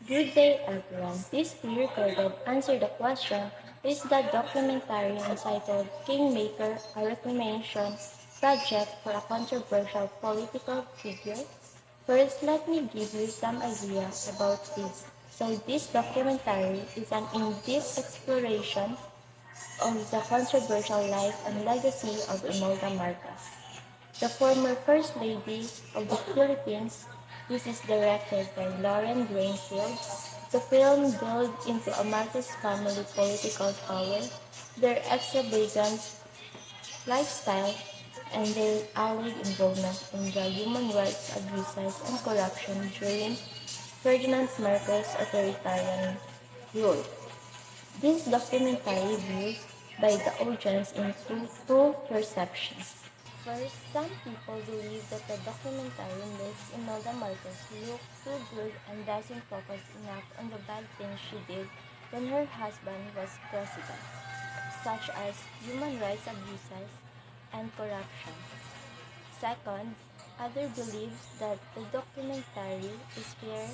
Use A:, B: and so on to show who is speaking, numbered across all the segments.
A: Good day, everyone. This pre-recorded answer the question, is the documentary entitled Kingmaker a reclamation project for a controversial political figure? First, let me give you some idea about this. So this documentary is an in-depth exploration of the controversial life and legacy of Imelda Marcos, the former First Lady of the Philippines. This is directed by Lauren Greenfield. The film delved into a Marcos family political power, their extravagant lifestyle, and their alleged involvement in the human rights abuses and corruption during Ferdinand Marcos' authoritarian rule. This documentary views by the audience into two perceptions. First, some people believe that the documentary makes Imelda Marcos look too good and doesn't focus enough on the bad things she did when her husband was president, such as human rights abuses and corruption. Second, other believes that the documentary is fair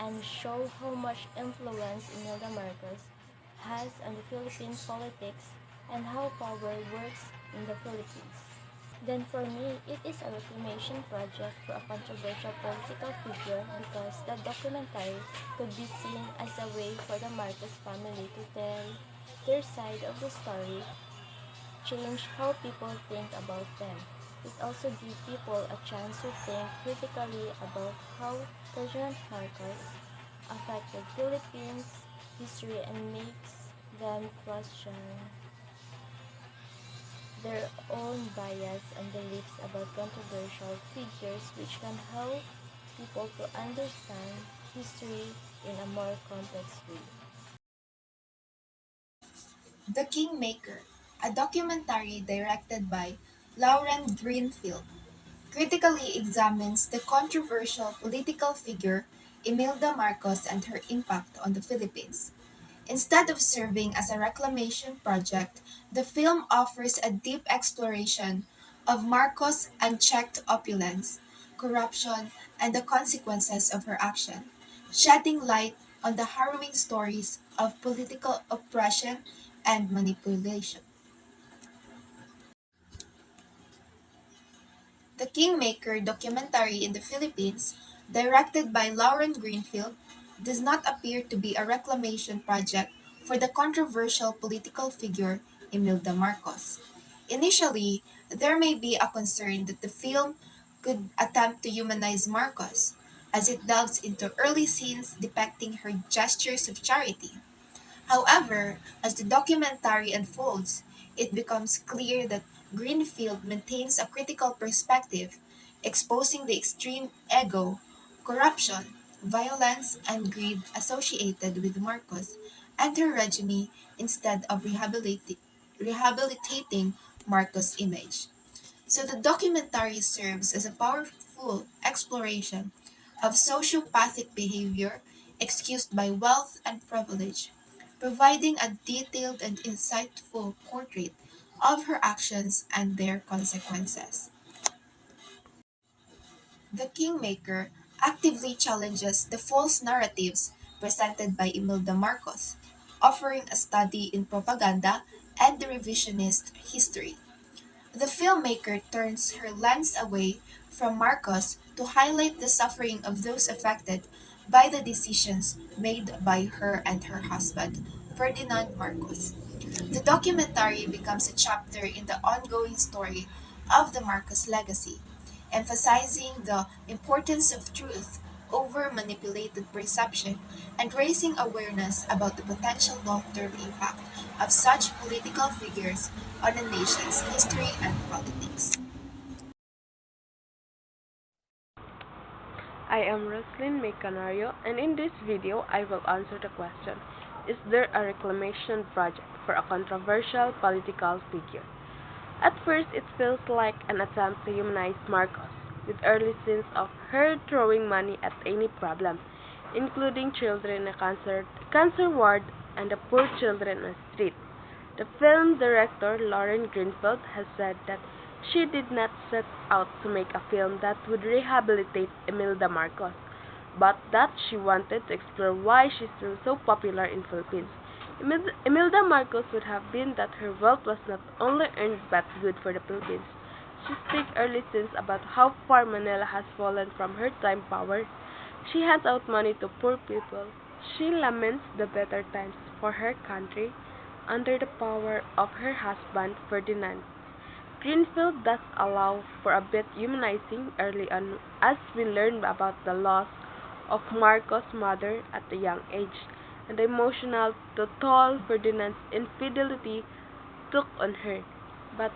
A: and show how much influence Imelda Marcos has on the Philippine politics and how power works in the Philippines. Then for me, it is a reclamation project for a controversial political figure because the documentary could be seen as a way for the Marcos family to tell their side of the story, change how people think about them. It also gives people a chance to think critically about how President Marcos affected Philippines history and makes them question their own bias and beliefs about controversial figures, which can help people to understand history in a more complex way.
B: The Kingmaker, a documentary directed by Lauren Greenfield, critically examines the controversial political figure Imelda Marcos and her impact on the Philippines. Instead of serving as a reclamation project, the film offers a deep exploration of Marcos' unchecked opulence, corruption, and the consequences of her action, shedding light on the harrowing stories of political oppression and manipulation. The Kingmaker documentary in the Philippines, directed by Lauren Greenfield, does not appear to be a reclamation project for the controversial political figure Imelda Marcos. Initially, there may be a concern that the film could attempt to humanize Marcos, as it delves into early scenes depicting her gestures of charity. However, as the documentary unfolds, it becomes clear that Greenfield maintains a critical perspective, exposing the extreme ego, corruption, violence, and greed associated with Marcos and her regime instead of rehabilitating Marcos' image. So the documentary serves as a powerful exploration of sociopathic behavior excused by wealth and privilege, providing a detailed and insightful portrait of her actions and their consequences. The Kingmaker actively challenges the false narratives presented by Imelda Marcos, offering a study in propaganda and the revisionist history. The filmmaker turns her lens away from Marcos to highlight the suffering of those affected by the decisions made by her and her husband, Ferdinand Marcos. The documentary becomes a chapter in the ongoing story of the Marcos legacy, emphasizing the importance of truth over manipulated perception and raising awareness about the potential long-term impact of such political figures on a nation's history and politics.
C: I am Roslyn May Canario, and in this video I will answer the question, is there a reclamation project for a controversial political figure? At first, it feels like an attempt to humanize Marcos, with early scenes of her throwing money at any problem, including children in a cancer ward and the poor children on the street. The film director Lauren Greenfield has said that she did not set out to make a film that would rehabilitate Imelda Marcos, but that she wanted to explore why she's still so popular in Philippines. Imelda Marcos would have been that her wealth was not only earned but good for the Philippines. She speaks early since about how far Manila has fallen from her time power. She hands out money to poor people. She laments the better times for her country under the power of her husband Ferdinand. Greenfield does allow for a bit humanizing early on as we learn about the loss of Marcos' mother at a young age and the emotional toll Ferdinand's infidelity took on her. But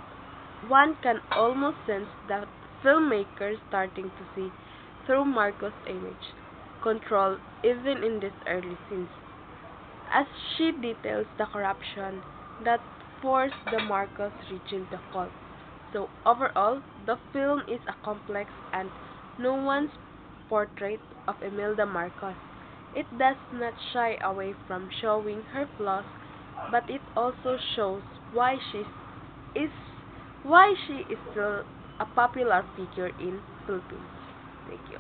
C: one can almost sense that filmmakers starting to see through Marcos' image control even in these early scenes, as she details the corruption that forced the Marcos regime to fall. So overall, the film is a complex and nuanced portrait of Imelda Marcos. It does not shy away from showing her flaws, but it also shows is why she is still a popular figure in Philippines. Thank you.